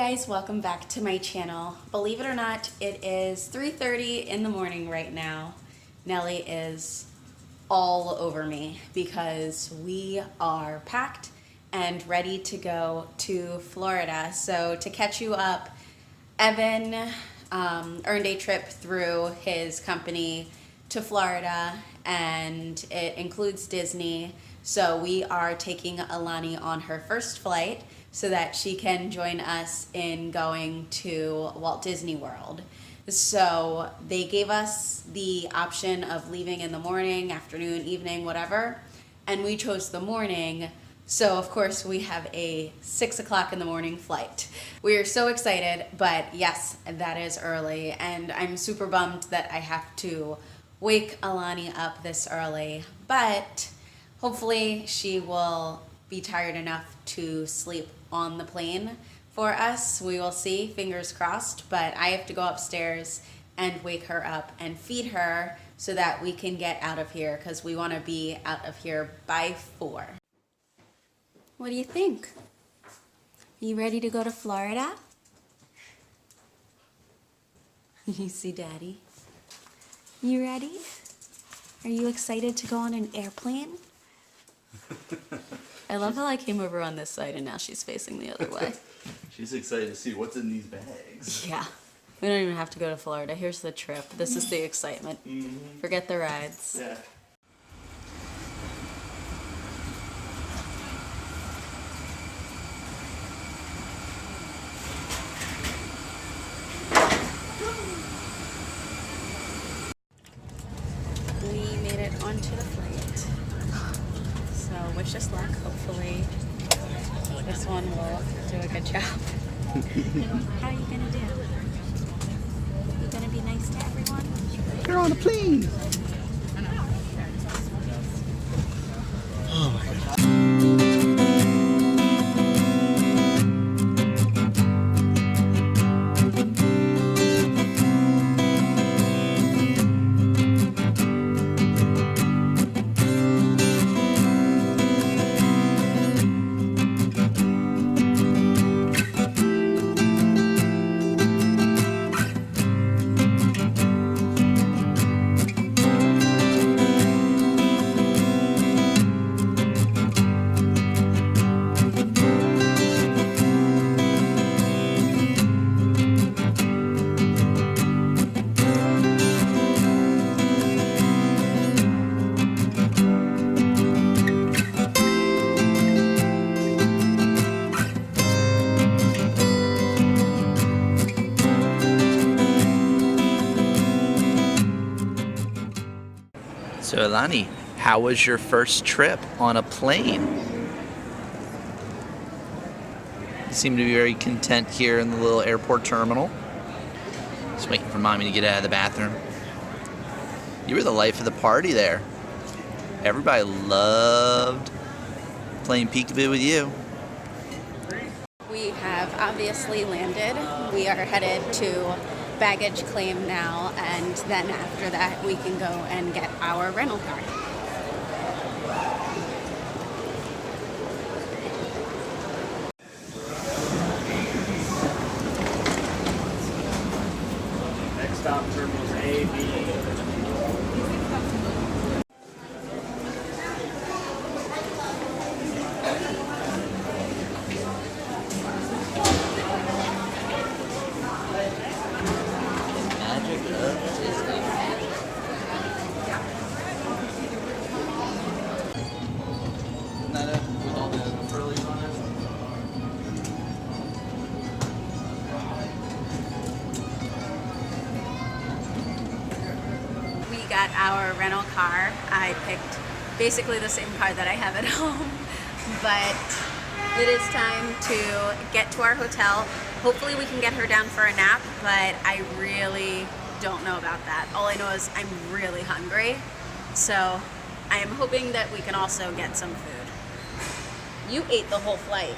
guys, welcome back to my channel. Believe it or not, it is 3:30 in the morning right now. Nellie is all over me because we are packed and ready to go to Florida. So to catch you up, Evan earned a trip through his company to Florida, and it includes Disney. So we are taking Elani on her first flight so that she can join us in going to Walt Disney World. So they gave us the option of leaving in the morning, afternoon, evening, whatever, and we chose the morning. So of course we have a 6 o'clock in the morning flight. We are so excited, but yes, that is early, and I'm super bummed that I have to wake Elani up this early, but hopefully she will be tired enough to sleep on the plane for us. We will see, fingers crossed, but I have to go upstairs and wake her up and feed her so that we can get out of here because we want to be out of here by 4. What do you think? You ready to go to Florida? You see Daddy? You ready? Are you excited to go on an airplane? I love how I came over on this side and now she's facing the other way. She's excited to see what's in these bags. Yeah. We don't even have to go to Florida. Here's the trip. This is the excitement. Forget the rides. Yeah. We made it onto the flight. So wish us luck. Hopefully this one will do a good job. How are you gonna do? You gonna be nice to everyone? You're on a plane! Oh my god. So Elani, how was your first trip on a plane? You seem to be very content here in the little airport terminal. Just waiting for Mommy to get out of the bathroom. You were the life of the party there. Everybody loved playing peekaboo with you. We have obviously landed. We are headed to baggage claim now, and then after that we can go and get our rental car. Next stop, terminals A, B. Got our rental car. I picked basically the same car that I have at home, but it is time to get to our hotel. Hopefully we can get her down for a nap, but I really don't know about that. All I know is I'm really hungry, so I am hoping that we can also get some food. You ate the whole flight.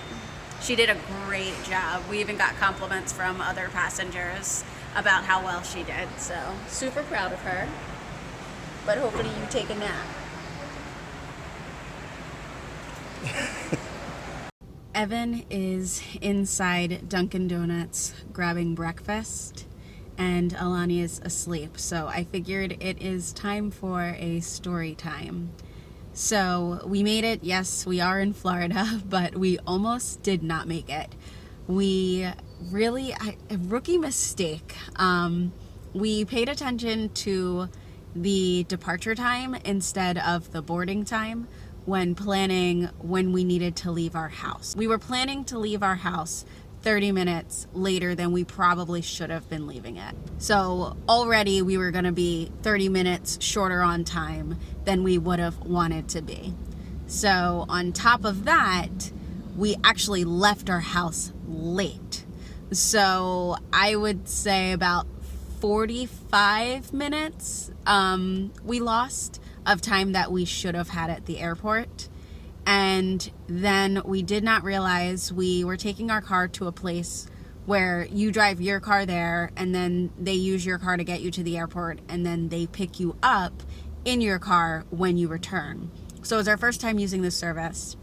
She did a great job. We even got compliments from other passengers about how well she did, so super proud of her. But hopefully you take a nap. Evan is inside Dunkin' Donuts grabbing breakfast, and Elani is asleep. So I figured it is time for a story time. So we made it. Yes, we are in Florida, but we almost did not make it. We really, a rookie mistake. We paid attention to the departure time instead of the boarding time when planning when we needed to leave our house. We were planning to leave our house 30 minutes later than we probably should have been leaving it. So already we were going to be 30 minutes shorter on time than we would have wanted to be. So on top of that, we actually left our house late. So I would say about 45 minutes we lost of time that we should have had at the airport. And then we did not realize we were taking our car to a place where you drive your car there and then they use your car to get you to the airport and then they pick you up in your car when you return. So it was our first time using this service.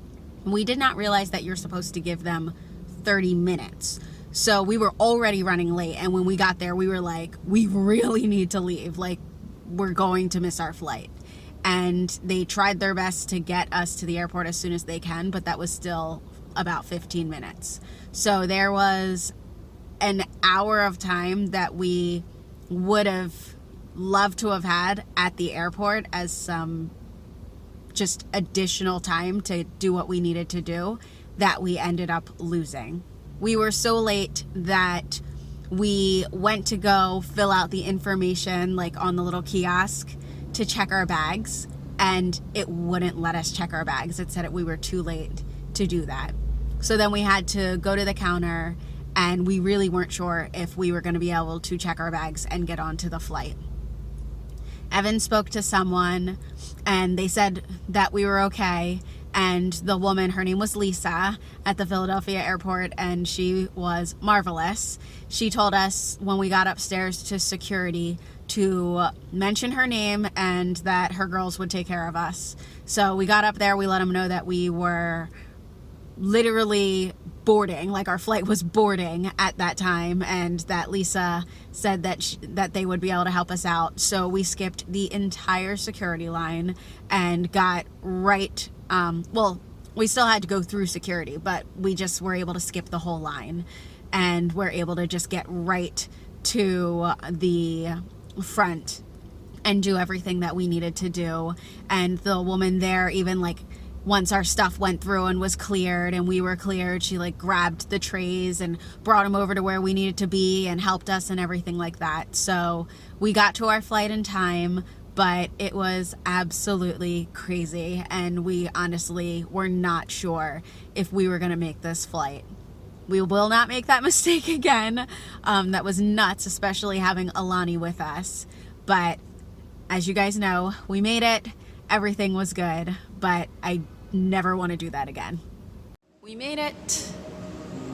We did not realize that you're supposed to give them 30 minutes. So we were already running late, and when we got there we were like, we really need to leave, like we're going to miss our flight. And they tried their best to get us to the airport as soon as they can, but that was still about 15 minutes. So there was an hour of time that we would have loved to have had at the airport as some just additional time to do what we needed to do that we ended up losing. We were so late that we went to go fill out the information like on the little kiosk to check our bags, and it wouldn't let us check our bags. It said we were too late to do that. So then we had to go to the counter, and we really weren't sure if we were going to be able to check our bags and get onto the flight. Evan spoke to someone, and they said that we were okay. And the woman, her name was Lisa, at the Philadelphia airport, and she was marvelous. She told us when we got upstairs to security to mention her name and that her girls would take care of us. So we got up there, we let them know that we were literally boarding, like our flight was boarding at that time, and that Lisa said that they would be able to help us out. So we skipped the entire security line and got right, we still had to go through security, but we just were able to skip the whole line, and we're able to just get right to the front and do everything that we needed to do. And the woman there, even like once our stuff went through and was cleared and we were cleared, she like grabbed the trays and brought them over to where we needed to be and helped us and everything like that. So we got to our flight in time, but it was absolutely crazy, and we honestly were not sure if we were going to make this flight. We will not make that mistake again. That was nuts, especially having Elani with us. But as you guys know, we made it. Everything was good, but I never want to do that again. We made it.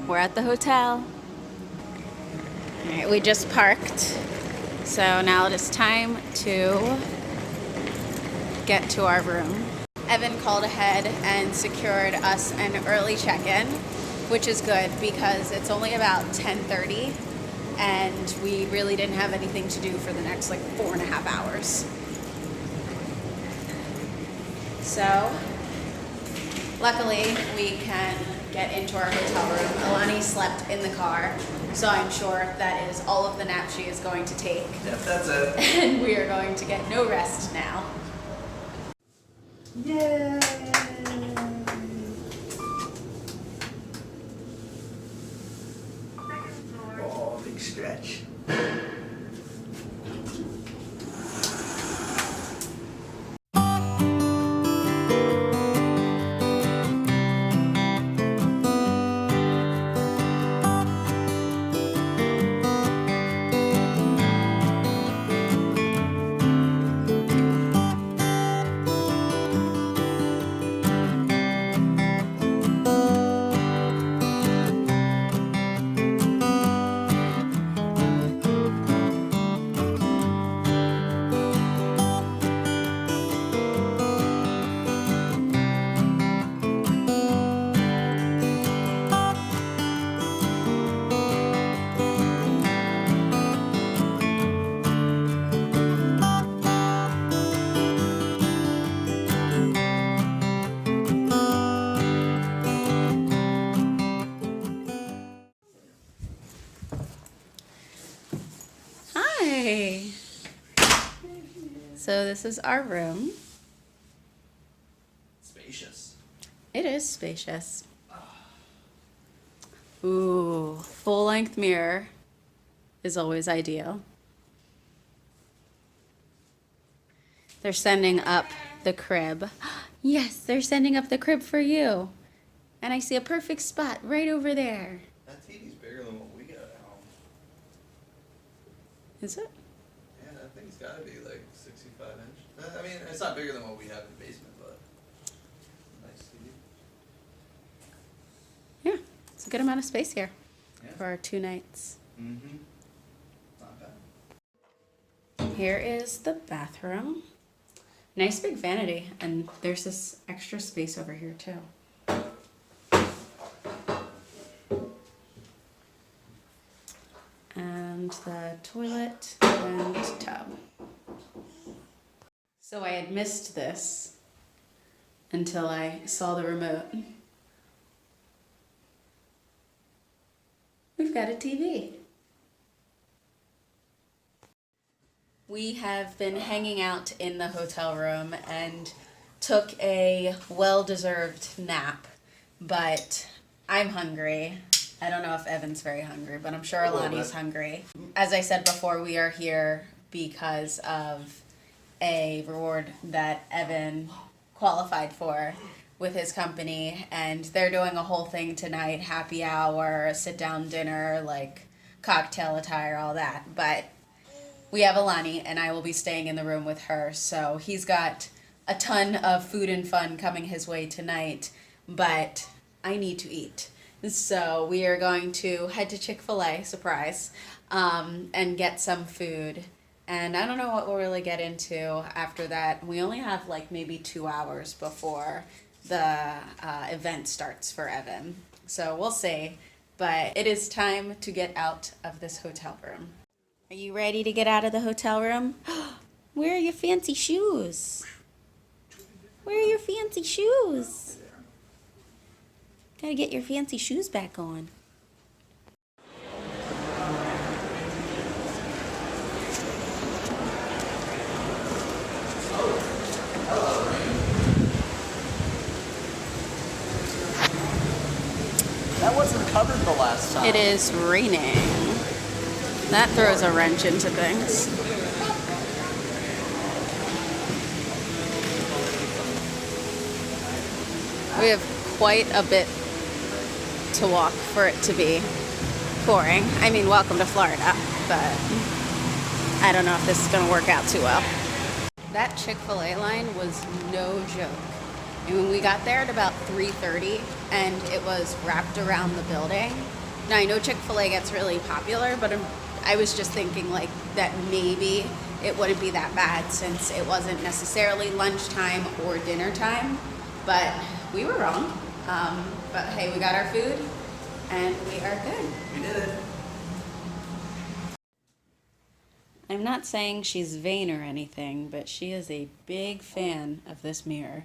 We're at the hotel. All right, we just parked. So now it is time to get to our room. Evan called ahead and secured us an early check-in, which is good because it's only about 10:30 and we really didn't have anything to do for the next like 4.5 hours. So luckily we can get into our hotel room. Elani slept in the car, so I'm sure that is all of the nap she is going to take. Yep, that's it. And we are going to get no rest now. Yay! Oh, big stretch. So this is our room. Spacious. It is spacious. Ooh, full-length mirror is always ideal. They're sending up the crib. Yes, they're sending up the crib for you. And I see a perfect spot right over there. That TV's bigger than what we got at home. Is it? Yeah, that thing's gotta be like 65 inch. I mean, it's not bigger than what we have in the basement, but nice TV. Yeah, it's a good amount of space here Yeah. for our 2 nights. Mm-hmm. Not bad. Here is the bathroom. Nice big vanity, and there's this extra space over here too. And the toilet and tub. So I had missed this until I saw the remote. We've got a TV. We have been hanging out in the hotel room and took a well-deserved nap, but I'm hungry. I don't know if Evan's very hungry, but I'm sure Elani's hungry. As I said before, we are here because of a reward that Evan qualified for with his company, and they're doing a whole thing tonight, happy hour, sit-down dinner, like cocktail attire, all that, but we have Elani, and I will be staying in the room with her, so he's got a ton of food and fun coming his way tonight, but I need to eat. So we are going to head to Chick-fil-A, surprise, and get some food. And I don't know what we'll really get into after that. We only have like maybe 2 hours before the event starts for Evan. So we'll see. But it is time to get out of this hotel room. Are you ready to get out of the hotel room? Where are your fancy shoes? Where are your fancy shoes? Gotta get your fancy shoes back on. That wasn't covered the last time. It is raining. That throws a wrench into things. We have quite a bit to walk for it to be pouring. I mean, welcome to Florida, but I don't know if this is going to work out too well. That Chick-fil-A line was no joke. And when we got there at about 3:30 and it was wrapped around the building. Now I know Chick-fil-A gets really popular, but I was just thinking like that maybe it wouldn't be that bad since it wasn't necessarily lunchtime or dinner time, but we were wrong. But hey, we got our food and we are good. We did it. I'm not saying she's vain or anything, but she is a big fan of this mirror.